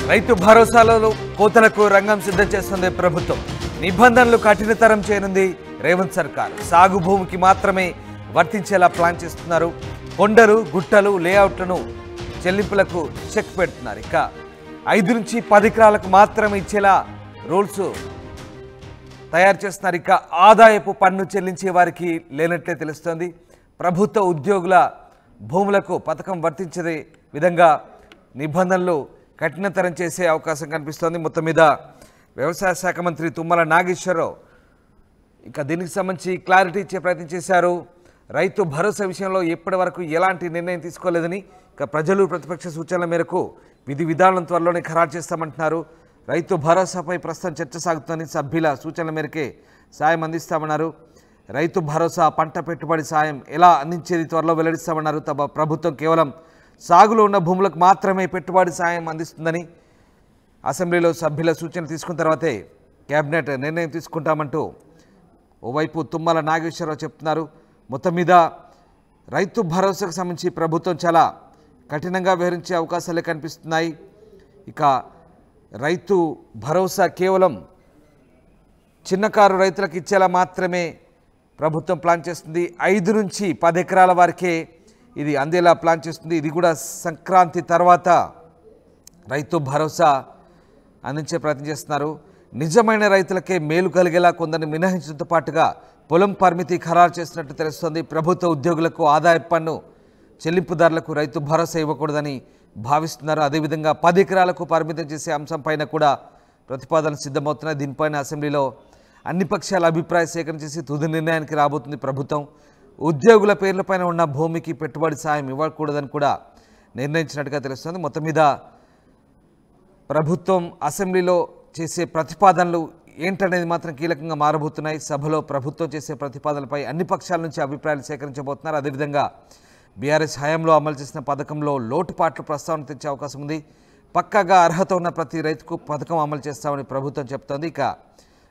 రైతు భరోసాలలో కోతలకు రంగం సిద్ధం చేస్తుంది ప్రభుత్వం. నిబంధనలు కఠినతరం చేయనుంది రేవంత్ సర్కార్. సాగు భూమికి మాత్రమే వర్తించేలా ప్లాన్ చేస్తున్నారు. కొండలు గుట్టలు లేఅవుట్లను చెల్లింపులకు చెక్ పెడుతున్నారు. ఇక 5 నుంచి 10 ఎకరాలకు మాత్రమే ఇచ్చేలా రూల్స్ తయారు చేస్తున్నారు. ఇక ఆదాయపు పన్ను చెల్లించే వారికి లేనట్లే తెలుస్తోంది. ప్రభుత్వ ఉద్యోగుల భూములకు పథకం వర్తించే విధంగా నిబంధనలు కఠినతరం చేసే అవకాశం కనిపిస్తోంది. మొత్తం మీద వ్యవసాయ శాఖ మంత్రి తుమ్మల నాగేశ్వరరావు ఇక దీనికి సంబంధించి క్లారిటీ ఇచ్చే ప్రయత్నం చేశారు. రైతు భరోసా విషయంలో ఇప్పటి వరకు ఎలాంటి నిర్ణయం తీసుకోలేదని, ఇక ప్రజలు ప్రతిపక్ష సూచనల మేరకు విధి విధానం త్వరలోనే ఖరారు చేస్తామంటున్నారు. రైతు భరోసాపై ప్రస్తుతం చర్చ సాగుతుందని, సభ్యుల సూచనల మేరకే సాయం అందిస్తామన్నారు. రైతు భరోసా పంట పెట్టుబడి సాయం ఎలా అందించేది త్వరలో వెల్లడిస్తామన్నారు. తమ ప్రభుత్వం కేవలం సాగులో ఉన్న భూములకు మాత్రమే పెట్టుబడి సాయం అందిస్తుందని, అసెంబ్లీలో సభ్యుల సూచనలు తీసుకున్న తర్వాతే కేబినెట్ నిర్ణయం తీసుకుంటామంటూ ఓవైపు తుమ్మల నాగేశ్వరరావు చెప్తున్నారు. మొత్తం మీద రైతు భరోసాకు సంబంధించి ప్రభుత్వం చాలా కఠినంగా వ్యవహరించే అవకాశాలే కనిపిస్తున్నాయి. ఇక రైతు భరోసా కేవలం చిన్నకారు రైతులకు ఇచ్చేలా మాత్రమే ప్రభుత్వం ప్లాన్ చేస్తుంది. 5 నుంచి 10 ఎకరాల వరకే ఇది అందేలా ప్లాన్ చేస్తుంది. ఇది కూడా సంక్రాంతి తర్వాత రైతు భరోసా అందించే ప్రయత్నం చేస్తున్నారు. నిజమైన రైతులకే మేలు కలిగేలా కొందరిని మినహాయించడంతో పాటుగా పొలం పరిమితి ఖరారు చేసినట్టు తెలుస్తోంది. ప్రభుత్వ ఉద్యోగులకు ఆదాయ పన్ను చెల్లింపుదారులకు రైతు భరోసా ఇవ్వకూడదని భావిస్తున్నారు. అదేవిధంగా 10 ఎకరాలకు పరిమితం చేసే అంశంపైన కూడా ప్రతిపాదనలు సిద్ధమవుతున్నాయి. దీనిపైన అసెంబ్లీలో అన్ని పక్షాల అభిప్రాయ సేకరణ చేసి తుది నిర్ణయానికి రాబోతుంది ప్రభుత్వం. ఉద్యోగుల పేర్లపైన ఉన్న భూమికి పెట్టుబడి సాయం ఇవ్వకూడదని కూడా నిర్ణయించినట్టుగా తెలుస్తుంది. మొత్తం మీద ప్రభుత్వం అసెంబ్లీలో చేసే ప్రతిపాదనలు ఏంటనేది మాత్రం కీలకంగా మారబోతున్నాయి. సభలో ప్రభుత్వం చేసే ప్రతిపాదనలపై అన్ని పక్షాల నుంచి అభిప్రాయాలు సేకరించబోతున్నారు. అదేవిధంగా బీఆర్ఎస్ హయాంలో అమలు చేసిన పథకంలో లోటుపాట్లు ప్రస్తావన తెచ్చే అవకాశం ఉంది. పక్కాగా అర్హత ఉన్న ప్రతి రైతుకు పథకం అమలు చేస్తామని ప్రభుత్వం చెప్తోంది. ఇక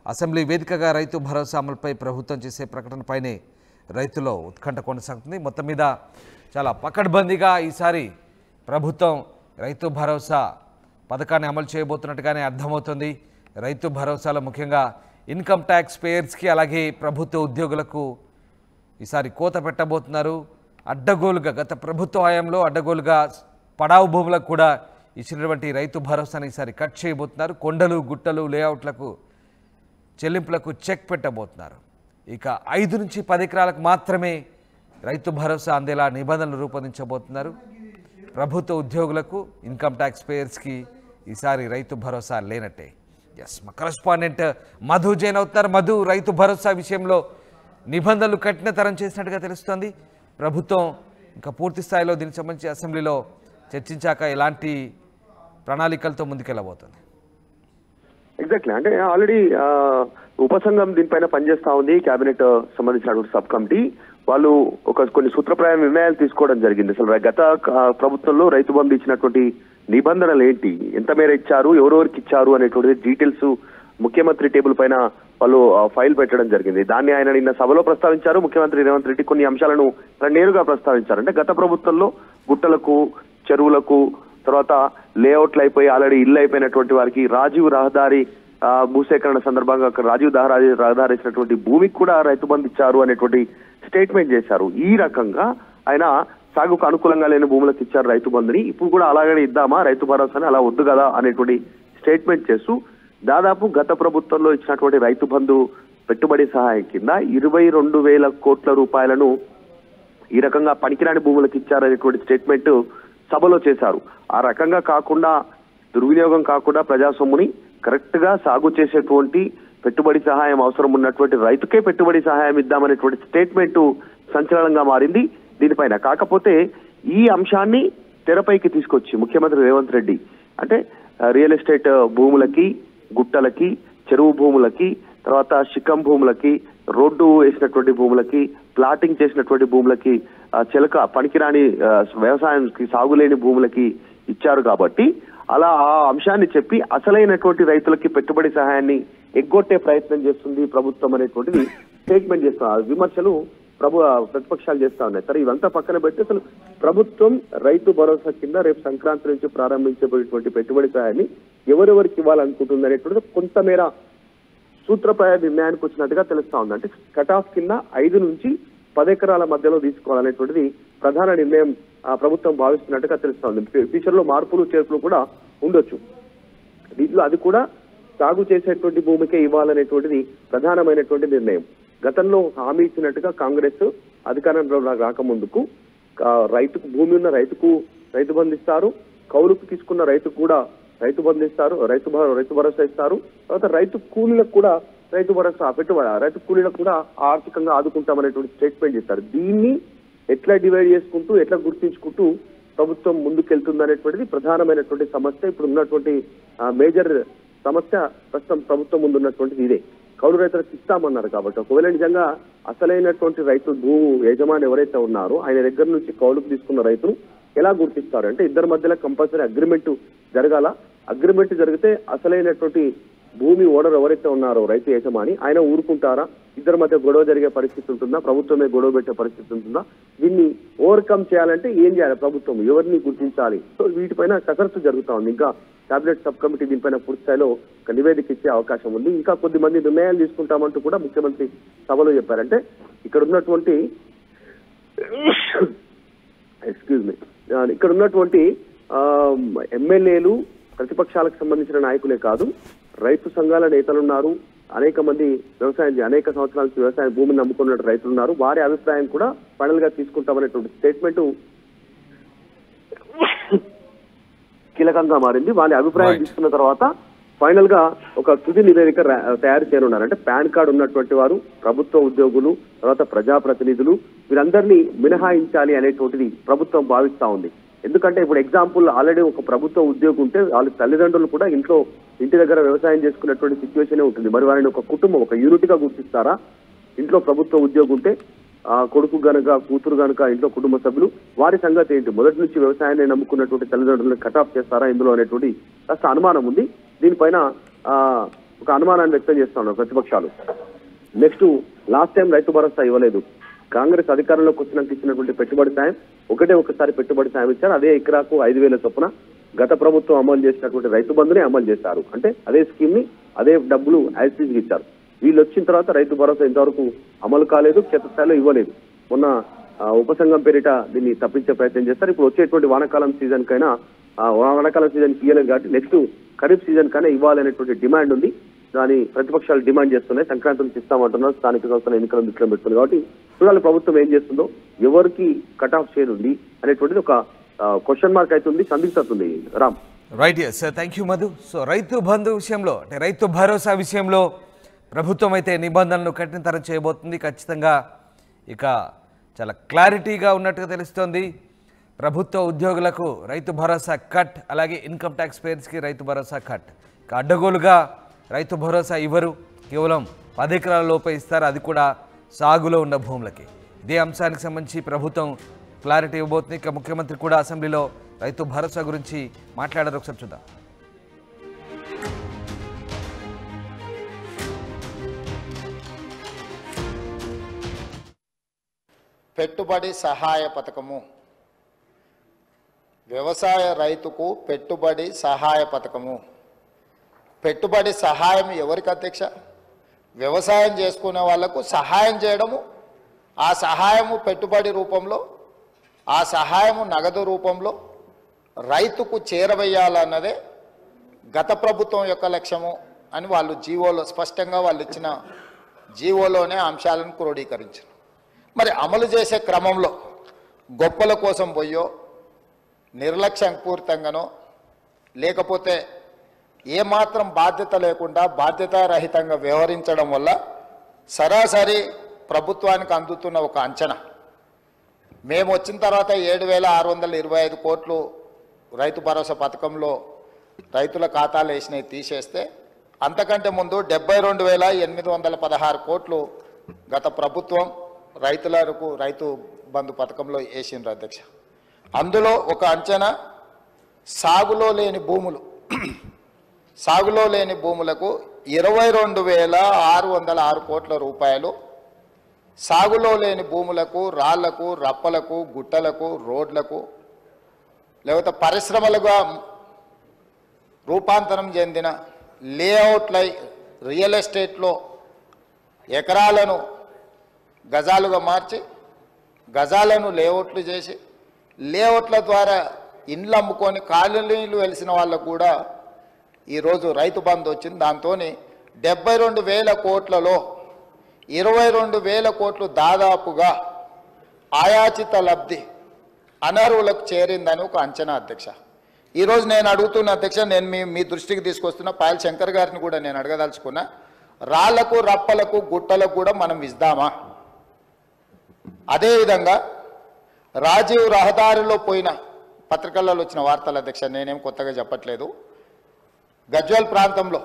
అసెంబ్లీ వేదికగా రైతు భరోసా అమలుపై ప్రభుత్వం చేసే ప్రకటనపైనే రైతులో ఉత్కంఠ కొనసాగుతుంది. మొత్తం మీద చాలా పకడ్బందీగా ఈసారి ప్రభుత్వం రైతు భరోసా పథకాన్ని అమలు చేయబోతున్నట్టుగానే అర్థమవుతుంది. రైతు భరోసాలో ముఖ్యంగా ఇన్కమ్ ట్యాక్స్ పేయర్స్కి అలాగే ప్రభుత్వ ఉద్యోగులకు ఈసారి కోత పెట్టబోతున్నారు. అడ్డగోలుగా గత ప్రభుత్వ హయాంలో అడ్డగోలుగా పడావు భూములకు కూడా ఇచ్చినటువంటి రైతు భరోసాని ఈసారి కట్ చేయబోతున్నారు. కొండలు గుట్టలు లేఅవుట్లకు చెల్లింపులకు చెక్ పెట్టబోతున్నారు. ఇక 5 నుంచి 10 ఎకరాలకు మాత్రమే రైతు భరోసా అందేలా నిబంధనలు రూపొందించబోతున్నారు. ప్రభుత్వ ఉద్యోగులకు ఇన్కమ్ ట్యాక్స్ పేయర్స్కి ఈసారి రైతు భరోసా లేనట్టే. మా కరెస్పాండెంట్ మధు జైన్ అవుతారు. మధు, రైతు భరోసా విషయంలో నిబంధనలు కఠినతరం చేసినట్టుగా తెలుస్తోంది. ప్రభుత్వం ఇంకా పూర్తి స్థాయిలో దీనికి సంబంధించి అసెంబ్లీలో చర్చించాక ఎలాంటి ప్రణాళికలతో ముందుకెళ్ళబోతుంది? ఎగ్జాక్ట్లీ, అంటే ఆల్రెడీ ఉపసంఘం దీనిపైన పనిచేస్తా ఉంది. కేబినెట్ సంబంధించినటువంటి సబ్ కమిటీ వాళ్ళు కొన్ని సూత్రప్రాయ నిర్ణయాలు తీసుకోవడం జరిగింది. అసలు గత ప్రభుత్వంలో రైతు బంధు ఇచ్చినటువంటి నిబంధనలు ఏంటి, ఎంత మేర ఇచ్చారు, ఎవరెవరికి ఇచ్చారు అనేటువంటి డీటెయిల్స్ ముఖ్యమంత్రి టేబుల్ పైన వాళ్ళు ఫైల్ పెట్టడం జరిగింది. దాన్ని ఆయన నిన్న సభలో ప్రస్తావించారు. ముఖ్యమంత్రి రేవంత్ రెడ్డి కొన్ని అంశాలను నేరుగా ప్రస్తావించారు. అంటే గత ప్రభుత్వంలో గుట్టలకు, చెరువులకు, తర్వాత లేఅవుట్లు అయిపోయి ఆల్రెడీ ఇల్లు అయిపోయినటువంటి వారికి రాజీవ్ రహదారి భూసేకరణ సందర్భంగా రాజీవ్ రహదారి ఇచ్చినటువంటి భూమికి కూడా రైతు బంధు ఇచ్చారు అనేటువంటి స్టేట్మెంట్ చేశారు. ఈ రకంగా ఆయన సాగుకు అనుకూలంగా లేని భూములకు ఇచ్చారు రైతు బంధుని, ఇప్పుడు కూడా అలాగనే ఇద్దామా రైతు భరోసాని, అలా వద్దు కదా అనేటువంటి స్టేట్మెంట్ చేస్తూ దాదాపు గత ప్రభుత్వంలో ఇచ్చినటువంటి రైతు బంధు పెట్టుబడి సహాయం కింద 22,000 కోట్ల రూపాయలను ఈ రకంగా పనికిరాని భూములకు ఇచ్చారనేటువంటి స్టేట్మెంట్ సభలో చేశారు. ఆ రకంగా కాకుండా, దుర్వినియోగం కాకుండా ప్రజా సొమ్ముని కరెక్ట్ గా సాగు చేసేటువంటి పెట్టుబడి సహాయం అవసరం ఉన్నటువంటి రైతుకే పెట్టుబడి సహాయం ఇద్దామనేటువంటి స్టేట్మెంట్ సంచలనంగా మారింది. దీనిపైన కాకపోతే ఈ అంశాన్ని తెరపైకి తీసుకొచ్చి ముఖ్యమంత్రి రేవంత్ రెడ్డి అంటే రియల్ ఎస్టేట్ భూములకి, గుట్టలకి, చెరువు భూములకి, తర్వాత శిఖం భూములకి, రోడ్డు వేసినటువంటి భూములకి, ప్లాటింగ్ చేసినటువంటి భూములకి, చిలక పనికిరాని వ్యవసాయానికి సాగులేని భూములకి ఇచ్చారు. కాబట్టి అలా ఆ అంశాన్ని చెప్పి అసలైనటువంటి రైతులకి పెట్టుబడి సహాయాన్ని ఎగ్గొట్టే ప్రయత్నం చేస్తుంది ప్రభుత్వం అనేటువంటిది స్టేట్మెంట్ చేస్తున్నారు. విమర్శలు ప్రతిపక్షాలు చేస్తా ఉన్నాయి. సరే ఇవంతా పక్కన పెట్టి అసలు ప్రభుత్వం రైతు భరోసా కింద రేపు సంక్రాంతి నుంచి ప్రారంభించబడేటువంటి పెట్టుబడి సాయాన్ని ఎవరెవరికి ఇవ్వాలనుకుంటుంది అనేటువంటిది కొంతమేర సూత్రప్రాయ నిర్ణయానికి వచ్చినట్టుగా తెలుస్తా ఉంది. అంటే కట్ ఆఫ్ కింద 5 నుంచి 10 ఎకరాల మధ్యలో తీసుకోవాలనేటువంటిది ప్రధాన నిర్ణయం ప్రభుత్వం భావిస్తున్నట్టుగా తెలుస్తా ఉంది. ఫ్యూచర్ లో మార్పులు చేర్పులు కూడా ఉండొచ్చు. దీంట్లో అది కూడా సాగు చేసేటువంటి భూమికే ఇవ్వాలనేటువంటిది ప్రధానమైనటువంటి నిర్ణయం. గతంలో హామీ ఇచ్చినట్టుగా కాంగ్రెస్ అధికారంలో రాకముందుకు రైతుకు భూమి ఉన్న రైతుకు రైతు బంధు ఇస్తారు, కౌలుకు తీసుకున్న రైతుకు కూడా రైతు బంధు ఇస్తారు, రైతు భరోసా ఇస్తారు. తర్వాత రైతు కూలీలకు కూడా రైతు భరోసా రైతు కూలీలకు కూడా ఆర్థికంగా ఆదుకుంటామనేటువంటి స్టేట్మెంట్ ఇస్తారు. దీన్ని ఎట్లా డివైడ్ చేసుకుంటూ ఎట్లా గుర్తించుకుంటూ ప్రభుత్వం ముందుకెళ్తుంది అనేటువంటిది ప్రధానమైనటువంటి సమస్య. ఇప్పుడు ఉన్నటువంటి మేజర్ సమస్య ప్రస్తుతం ప్రభుత్వం ముందున్నటువంటిది ఇదే. కౌలు రైతులకు ఇస్తామన్నారు కాబట్టి ఒకవేళ నిజంగా అసలైనటువంటి రైతు భూ యజమాని ఎవరైతే ఉన్నారో ఆయన దగ్గర నుంచి కౌలుకు తీసుకున్న రైతును ఎలా గుర్తిస్తారు అంటే ఇద్దరి మధ్యలో కంపల్సరీ అగ్రిమెంట్ జరగాల. అగ్రిమెంట్ జరిగితే అసలైనటువంటి భూమి ఓనర్ ఎవరైతే ఉన్నారో రైతు యజమాని ఆయన ఊరుకుంటారా? ఇద్దరి మధ్య గొడవ జరిగే పరిస్థితి ఉంటుందా? ప్రభుత్వమే గొడవ పెట్టే పరిస్థితి ఉంటుందా? దీన్ని ఓవర్కమ్ చేయాలంటే ఏం చేయాలి? ప్రభుత్వం ఎవరిని గుర్తించాలి? సో వీటిపైన కసరత్తు జరుగుతా ఉంది. ఇంకా కేబినెట్ సబ్ కమిటీ దీనిపైన పూర్తి స్థాయిలో ఒక నివేదిక ఇచ్చే అవకాశం ఉంది. ఇంకా కొద్ది మంది నిర్ణయాలు తీసుకుంటామంటూ కూడా ముఖ్యమంత్రి సభలో చెప్పారంటే ఇక్కడ ఉన్నటువంటి ఇక్కడ ఉన్నటువంటి ఎమ్మెల్యేలు ప్రతిపక్షాలకు సంబంధించిన నాయకులే కాదు, రైతు సంఘాల నేతలు ఉన్నారు, అనేక మంది అనేక సంవత్సరాల నుంచి వ్యవసాయ భూమిని నమ్ముకున్న రైతులు ఉన్నారు. వారి అభిప్రాయం కూడా ఫైనల్ గా తీసుకుంటామనేటువంటి స్టేట్మెంట్ కీలకంగా మారింది. వాళ్ళ అభిప్రాయం తీసుకున్న తర్వాత ఫైనల్ గా ఒక తుది నివేదిక తయారు చేయనున్నారు. అంటే పాన్ కార్డు ఉన్నటువంటి వారు, ప్రభుత్వ ఉద్యోగులు, తర్వాత ప్రజాప్రతినిధులు వీరందరినీ మినహాయించాలి అనేటువంటిది ప్రభుత్వం భావిస్తా ఉంది. ఎందుకంటే ఇప్పుడు ఎగ్జాంపుల్ ఆల్రెడీ ఒక ప్రభుత్వ ఉద్యోగి ఉంటే వాళ్ళ తల్లిదండ్రులు కూడా ఇంటి దగ్గర వ్యవసాయం చేసుకున్నటువంటి సిచ్యువేషన్ ఉంటుంది. మరి వారిని ఒక కుటుంబం ఒక యూనిట్ గా గుర్తిస్తారా? ఇంట్లో ప్రభుత్వ ఉద్యోగి ఉంటే కొడుకు గనక కూతురు గనక ఇంట్లో కుటుంబ సభ్యులు వారి సంగతి ఏంటి? మొదటి నుంచి వ్యవసాయాన్ని నమ్ముకున్నటువంటి తల్లిదండ్రులను కటాఫ్ చేస్తారా ఇందులో అనేటువంటి కాస్త అనుమానం ఉంది. దీనిపైన ఒక అనుమానాన్ని వ్యక్తం చేస్తా ఉన్నారు ప్రతిపక్షాలు. Next last time Rythu Bharosa ఇవ్వలేదు. కాంగ్రెస్ అధికారంలోకి వచ్చినాక ఇచ్చినటువంటి పెట్టుబడి సాయం ఒకసారి పెట్టుబడి సాయం ఇచ్చారు. అదే ఎకరాకు 5,000 చొప్పున గత ప్రభుత్వం అమలు చేసినటువంటి రైతు బంధునే అమలు చేశారు. అంటే అదే స్కీమ్ ని అదే డబ్బులు యాజిటీజ్ ఇచ్చారు. వీళ్ళు వచ్చిన తర్వాత రైతు భరోసా ఇంతవరకు అమలు కాలేదు, క్షేత్రస్థాయిలో ఇవ్వలేదు. మొన్న ఉపసంఘం పేరిట దీన్ని తప్పించే ప్రయత్నం చేస్తారు. ఇప్పుడు వచ్చేటువంటి వానాకాలం సీజన్ కైనా వానాకాలం సీజన్ ఇవ్వలేదు కాబట్టి నెక్స్ట్ ఖరీఫ్ సీజన్ కైనా ఇవ్వాలనేటువంటి డిమాండ్ ఉంది. దాని ప్రతిపక్షాలు డిమాండ్ చేస్తున్నాయి. సంక్రాంతి నుంచి ఇస్తామంటున్నారు. స్థానిక సంస్థల ఎన్నికలను దృష్టిలో పెడుతుంది కాబట్టి చూడాలి ప్రభుత్వం ఏం చేస్తుందో, ఎవరికి కట్ ఆఫ్ షేర్ ఉంది అనేటువంటిది ఒక క్వశ్చన్ మార్క్ అయితే ఉంది, సందిగ్ధత ఉంది. Ram right, yes thank you Madhu. So Rythu Bandhu విషయంలో అంటే రైతు భరోసా విషయంలో ప్రభుత్వం అయితే నిబంధనలు కఠినతరం చేయబోతుంది. ఖచ్చితంగా ఇక చాలా క్లారిటీగా ఉన్నట్టుగా తెలుస్తోంది. ప్రభుత్వ ఉద్యోగులకు రైతు భరోసా కట్, అలాగే income tax పేర్స్కి Rythu Bharosa cut. ఇక అడ్డగోలుగా రైతు భరోసా ఇవ్వరు, కేవలం 10 ఎకరాల లోపే ఇస్తారు, అది కూడా సాగులో ఉన్న భూములకి. ఇదే అంశానికి సంబంధించి ప్రభుత్వం క్లారిటీ ఇవ్వబోతుంది. ఇక ముఖ్యమంత్రి కూడా అసెంబ్లీలో రైతు భరోసా గురించి మాట్లాడారు. ఒకసారి చూద్దాం. పెట్టుబడి సహాయ పథకము, వ్యవసాయ రైతుకు పెట్టుబడి సహాయ పథకము. పెట్టుబడి సహాయం ఎవరికి అధ్యక్ష? వ్యవసాయం చేసుకునే వాళ్లకు సహాయం చేయడము, ఆ సహాయము పెట్టుబడి రూపంలో, ఆ సహాయము నగదు రూపంలో రైతుకు చేరవేయాలన్నదే గత ప్రభుత్వం యొక్క లక్ష్యము అని వాళ్ళు జీవోలో స్పష్టంగా వాళ్ళు ఇచ్చిన జీవోలోనే అంశాలను క్రోడీకరించారు. మరి అమలు చేసే క్రమంలో గొప్పల కోసం పోయో నిర్లక్ష్యపూరితంగానో లేకపోతే ఏమాత్రం బాధ్యత లేకుండా బాధ్యతారహితంగా వ్యవహరించడం వల్ల సరాసరి ప్రభుత్వానికి అందుతున్న ఒక అంచనా, మేము వచ్చిన తర్వాత 7,625 కోట్లు రైతు భరోసా పథకంలో రైతుల ఖాతాలు వేసినవి తీసేస్తే అంతకంటే ముందు 72,816 కోట్లు గత ప్రభుత్వం రైతులకు రైతు బంధు పథకంలో వేసిండ్రు అధ్యక్ష. అందులో ఒక అంచనా సాగులో లేని భూములకు 22,606 కోట్ల రూపాయలు సాగులో లేని భూములకు, రాళ్లకు, రప్పలకు, గుట్టలకు, రోడ్లకు, లేకపోతే పరిశ్రమలుగా రూపాంతరం చెందిన లేఅవుట్ల రియల్ ఎస్టేట్లో ఎకరాలను గజాలుగా మార్చి గజాలను లేఅవుట్లు చేసి లేఅవుట్ల ద్వారా ఇండ్లు అమ్ముకొని కాలనీలు వెలిసిన వాళ్ళకు కూడా ఈరోజు రైతు బంధు వచ్చింది. దాంతో 72,000 కోట్లలో 22,000 కోట్లు దాదాపుగా ఆయాచిత లబ్ధి అనర్హులకు చేరిందని ఒక అంచనా అధ్యక్ష. ఈరోజు నేను అడుగుతున్న అధ్యక్ష, నేను మీ దృష్టికి తీసుకొస్తున్న పాయల్ శంకర్ గారిని కూడా నేను అడగదలుచుకున్నా, రాళ్లకు, రప్పలకు, గుట్టలకు కూడా మనం ఇద్దామా? అదేవిధంగా రాజీవ్ రహదారిలో పోయిన పత్రికలలో వచ్చిన వార్తలు అధ్యక్ష, నేనేం కొత్తగా చెప్పట్లేదు. గజ్వేల్ ప్రాంతంలో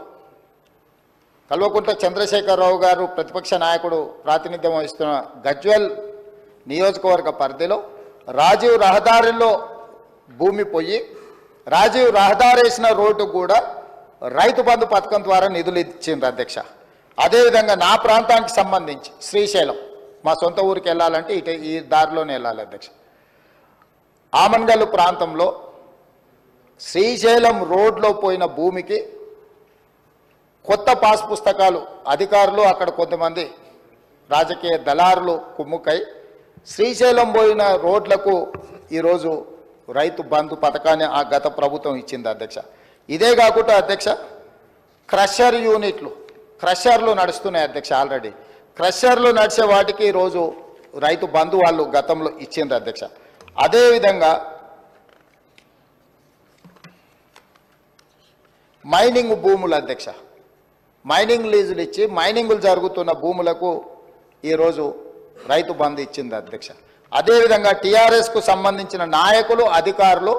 కల్వకుంట్ల చంద్రశేఖరరావు గారు ప్రతిపక్ష నాయకుడు ప్రాతినిధ్యం వహిస్తున్న గజ్వేల్ నియోజకవర్గ పరిధిలో రాజీవ్ రహదారిలో భూమి పోయి రాజీవ్ రహదారి వేసిన రోడ్డు కూడా రైతు బంధు పథకం ద్వారా నిధులు ఇచ్చింది అధ్యక్ష. అదేవిధంగా నా ప్రాంతానికి సంబంధించి శ్రీశైలం, మా సొంత ఊరికి వెళ్ళాలంటే ఈ దారిలోనే వెళ్ళాలి అధ్యక్ష. ఆమన్గల్లు ప్రాంతంలో శ్రీశైలం రోడ్లో పోయిన భూమికి కొత్త పాస్ పుస్తకాలు అధికారులు, అక్కడ కొంతమంది రాజకీయ దళారులు కుమ్ముకై శ్రీశైలం పోయిన రోడ్లకు ఈరోజు రైతు బంధు పథకాన్ని ఆ గత ప్రభుత్వం ఇచ్చింది అధ్యక్ష. ఇదే కాకుండా అధ్యక్ష, క్రషర్ యూనిట్లు, క్రషర్లు నడుస్తున్నాయి అధ్యక్ష. ఆల్రెడీ క్రషర్లు నడిచే వాటికి ఈరోజు రైతు బంధు వాళ్ళు గతంలో ఇచ్చింది అధ్యక్ష. అదేవిధంగా మైనింగ్ భూములు అధ్యక్ష, మైనింగ్ లీజులు ఇచ్చి మైనింగులు జరుగుతున్న భూములకు ఈరోజు రైతు బంధు ఇచ్చింది అధ్యక్ష. అదేవిధంగా టీఆర్ఎస్కు సంబంధించిన నాయకులు, అధికారులు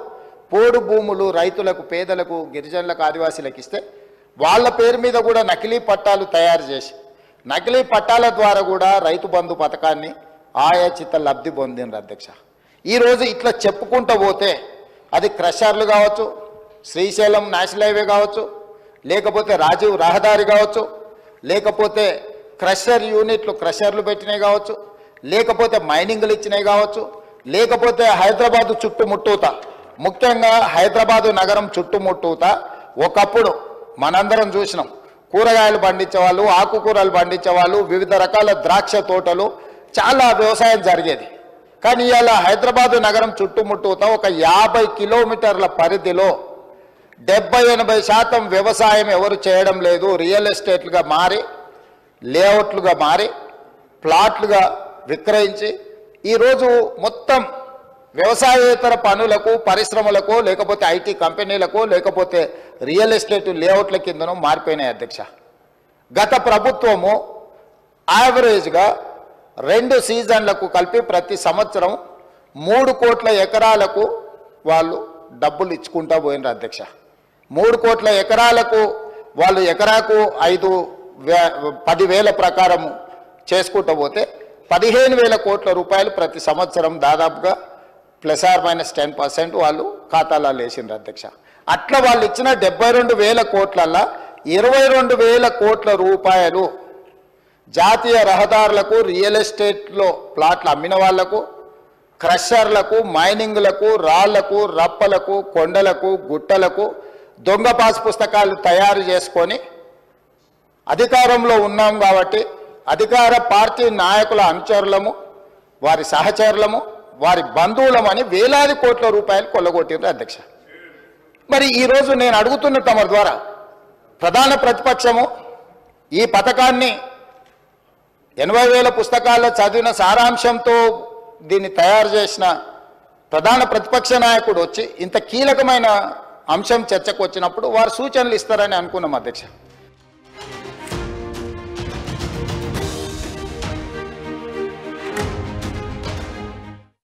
పోడు భూములు రైతులకు, పేదలకు, గిరిజనులకు, ఆదివాసీలకు ఇస్తే వాళ్ళ పేరు మీద కూడా నకిలీ పట్టాలు తయారు చేసి నకిలీ పట్టాల ద్వారా కూడా రైతు బంధు పథకాన్ని ఆయాచిత లబ్ధి పొందిండ్రు అధ్యక్ష. ఈరోజు ఇట్లా చెప్పుకుంటూ పోతే అది క్రషర్లు కావచ్చు, శ్రీశైలం నేషనల్ హైవే కావచ్చు, లేకపోతే రాజీవ్ రహదారి కావచ్చు, లేకపోతే క్రషర్ యూనిట్లు క్రషర్లు పెట్టినవి కావచ్చు, లేకపోతే మైనింగ్లు ఇచ్చినవి కావచ్చు, లేకపోతే హైదరాబాదు చుట్టుముట్టూత, ముఖ్యంగా హైదరాబాదు నగరం చుట్టుముట్టూత ఒకప్పుడు మనందరం చూసినాం. కూరగాయలు పండించేవాళ్ళు, ఆకుకూరలు పండించేవాళ్ళు, వివిధ రకాల ద్రాక్ష తోటలు, చాలా వ్యవసాయం జరిగేది. కానీ ఇవాళ హైదరాబాదు నగరం చుట్టుముట్టూత ఒక 50 కిలోమీటర్ల పరిధిలో 70-80% వ్యవసాయం ఎవరు చేయడం లేదు. రియల్ ఎస్టేట్లుగా మారి, లేఅవుట్లుగా మారి, ప్లాట్లుగా విక్రయించి ఈరోజు మొత్తం వ్యవసాయేతర పనులకు, పరిశ్రమలకు, లేకపోతే ఐటీ కంపెనీలకు, లేకపోతే రియల్ ఎస్టేట్ లేఅవుట్ల కిందనూ మారిపోయినాయి అధ్యక్ష. గత ప్రభుత్వము యావరేజ్గా 2 సీజన్లకు కలిపి ప్రతి సంవత్సరం 3 కోట్ల ఎకరాలకు వాళ్ళు డబ్బులు ఇచ్చుకుంటా పోయినారు అధ్యక్ష. 3 కోట్ల ఎకరాలకు వాళ్ళు ఎకరాకు 10,000 ప్రకారం చేసుకుంటూ పోతే 15,000 కోట్ల రూపాయలు ప్రతి సంవత్సరం దాదాపుగా ±10% వాళ్ళు ఖాతాలలో వేసిండ్రు అధ్యక్ష. అట్లా వాళ్ళు ఇచ్చిన 72,000 కోట్లల్లో 22,000 కోట్ల రూపాయలు జాతీయ రహదారులకు, రియల్ ఎస్టేట్లో ప్లాట్లు అమ్మిన వాళ్లకు, క్రషర్లకు, మైనింగ్లకు, రాళ్లకు, రప్పలకు, కొండలకు, గుట్టలకు దొంగ పాస్ పుస్తకాలు తయారు చేసుకొని అధికారంలో ఉన్నాం కాబట్టి అధికార పార్టీ నాయకుల అనుచరులము, వారి సహచరులము, వారి బంధువులమని వేలాది కోట్ల రూపాయలు కొల్లగొట్టిండ్రు అధ్యక్ష. మరి ఈరోజు నేను అడుగుతున్న తమ ద్వారా ప్రధాన ప్రతిపక్షము ఈ పథకాన్ని 80,000 పుస్తకాల్లో చదివిన సారాంశంతో దీన్ని తయారు చేసిన ప్రధాన ప్రతిపక్ష నాయకుడు వచ్చి ఇంత కీలకమైన అంశం చర్చకు వచ్చినప్పుడు వారు సూచనలు ఇస్తారని అనుకున్నాం అధ్యక్ష.